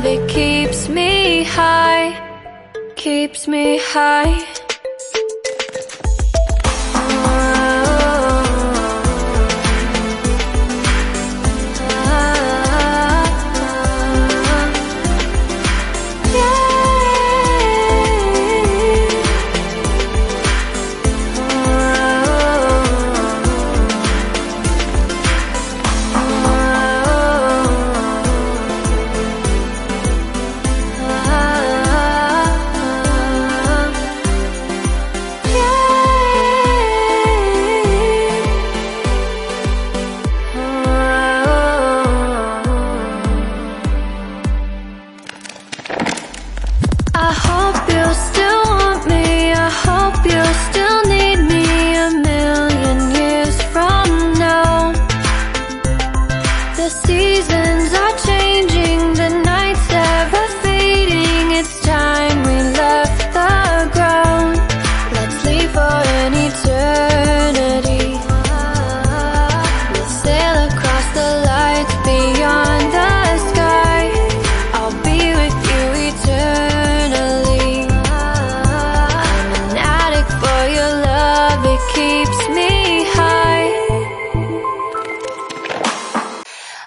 love, it keeps me high, keeps me high.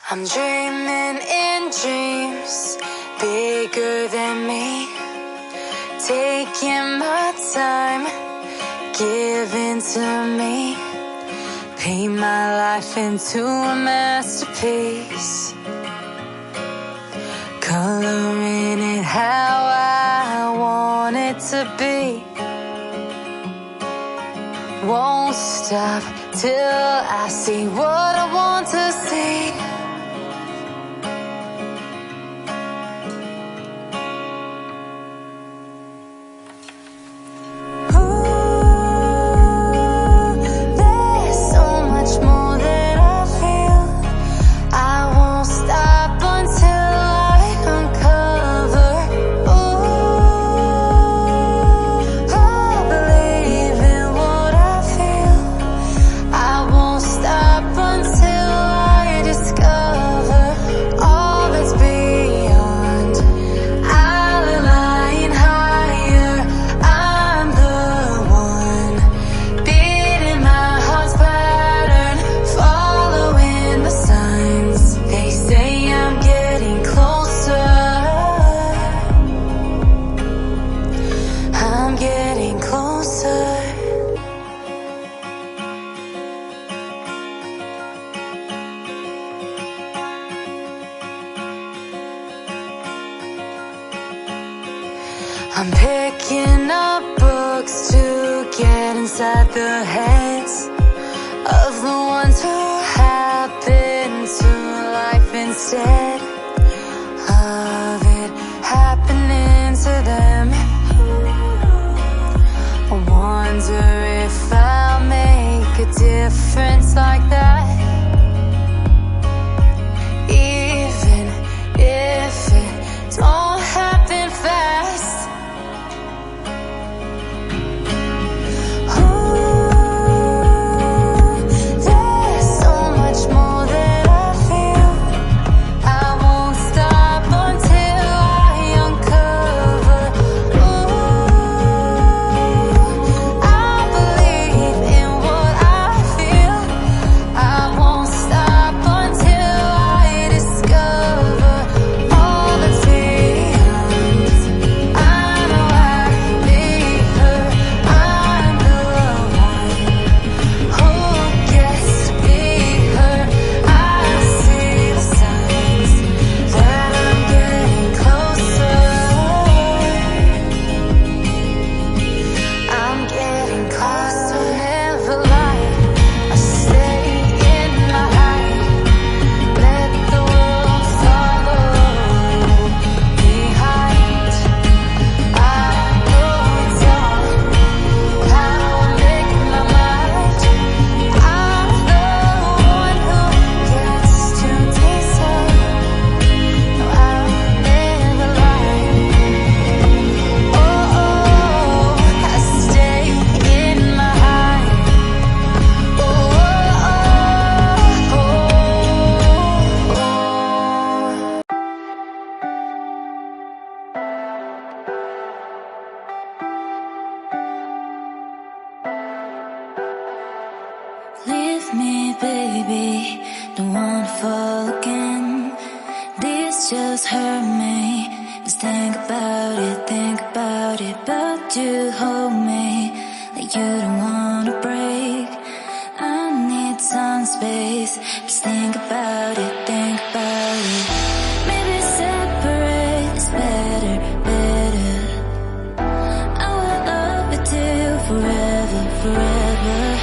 I'm dreaming in dreams bigger than me, taking my time, giving to me, paint my life into a masterpiece, coloring it how I want it to be. Won't stop till I see what I want to see. I'm picking up books to get inside the heads of the ones who happen to life instead of it happening to them. I wonder if I'll make a difference like that, even if it don't happen fast. I just hurt me. Just think about it, but you hold me like you don't wanna break. I need some space. Just think about it, Maybe separate is better, I will love you till forever. Forever.